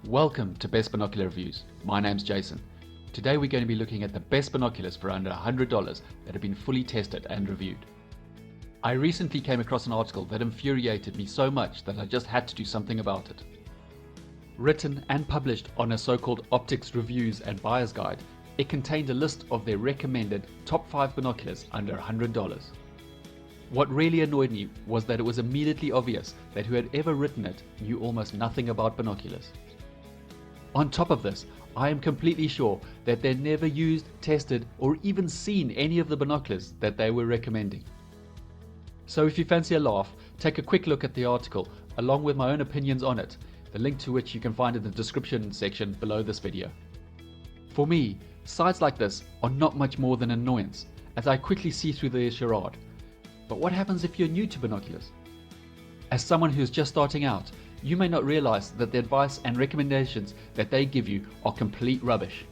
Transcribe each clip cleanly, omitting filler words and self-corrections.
Welcome to Best Binocular Reviews. My name's Jason. Today we're going to be looking at the best binoculars for under $100 that have been fully tested and reviewed. I recently came across an article that infuriated me so much that I just had to do something about it. Written and published on a so-called Optics Reviews and Buyer's Guide, it contained a list of their recommended top 5 binoculars under $100. What really annoyed me was that it was immediately obvious that who had ever written it knew almost nothing about binoculars. On top of this, I am completely sure that they never used, tested, or even seen any of the binoculars that they were recommending. So if you fancy a laugh, take a quick look at the article along with my own opinions on it, the link to which you can find in the description section below this video. For me, sites like this are not much more than annoyance, as I quickly see through their charade. But what happens if you're new to binoculars? As someone who's just starting out, you may not realize that the advice and recommendations that they give you are complete rubbish,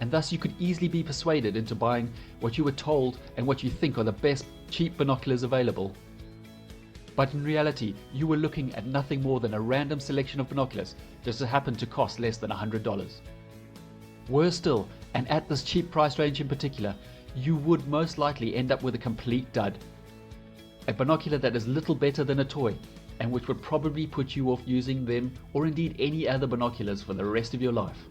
and thus you could easily be persuaded into buying what you were told and what you think are the best cheap binoculars available. But in reality, you were looking at nothing more than a random selection of binoculars just to happen to cost less than $100. Worse still, and at this cheap price range in particular, you would most likely end up with a complete dud. A binocular that is little better than a toy, and which would probably put you off using them or indeed any other binoculars for the rest of your life.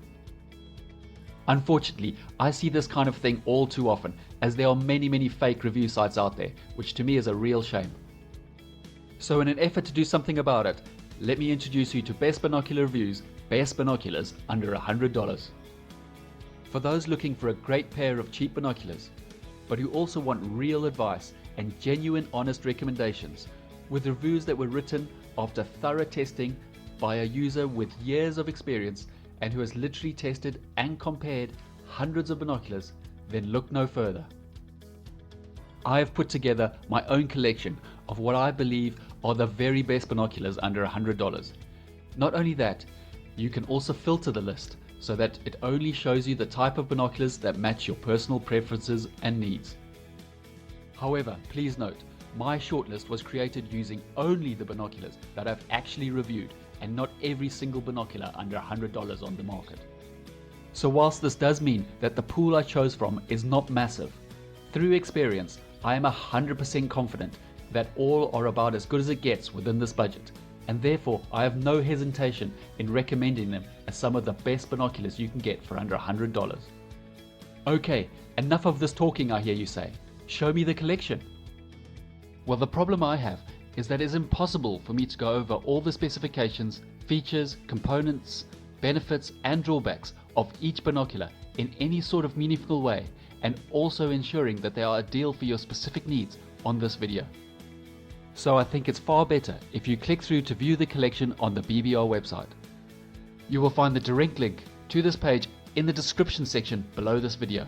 Unfortunately, I see this kind of thing all too often, as there are many fake review sites out there, which to me is a real shame. So in an effort to do something about it, let me introduce you to Best Binocular Reviews, Best Binoculars under $100. For those looking for a great pair of cheap binoculars, but who also want real advice and genuine honest recommendations, with reviews that were written after thorough testing by a user with years of experience and who has literally tested and compared hundreds of binoculars, then look no further. I have put together my own collection of what I believe are the very best binoculars under $100. Not only that, you can also filter the list so that it only shows you the type of binoculars that match your personal preferences and needs. However, please note, my shortlist was created using only the binoculars that I've actually reviewed and not every single binocular under $100 on the market. So whilst this does mean that the pool I chose from is not massive, through experience I am 100% confident that all are about as good as it gets within this budget, and therefore I have no hesitation in recommending them as some of the best binoculars you can get for under $100. Okay, enough of this talking, I hear you say. Show me the collection. Well, the problem I have is that it's impossible for me to go over all the specifications, features, components, benefits and drawbacks of each binocular in any sort of meaningful way, and also ensuring that they are ideal for your specific needs on this video. So I think it's far better if you click through to view the collection on the BBR website. You will find the direct link to this page in the description section below this video.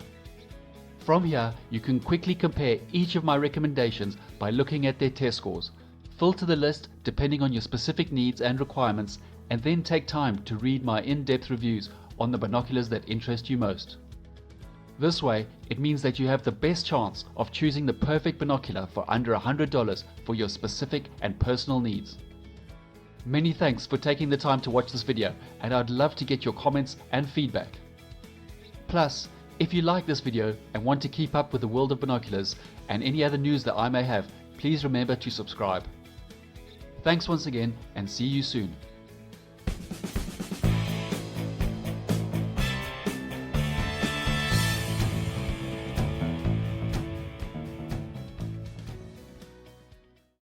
From here, you can quickly compare each of my recommendations by looking at their test scores, filter the list depending on your specific needs and requirements, and then take time to read my in-depth reviews on the binoculars that interest you most. This way, it means that you have the best chance of choosing the perfect binocular for under $100 for your specific and personal needs. Many thanks for taking the time to watch this video, and I'd love to get your comments and feedback. Plus, if you like this video and want to keep up with the world of binoculars and any other news that I may have, please remember to subscribe. Thanks once again, and see you soon.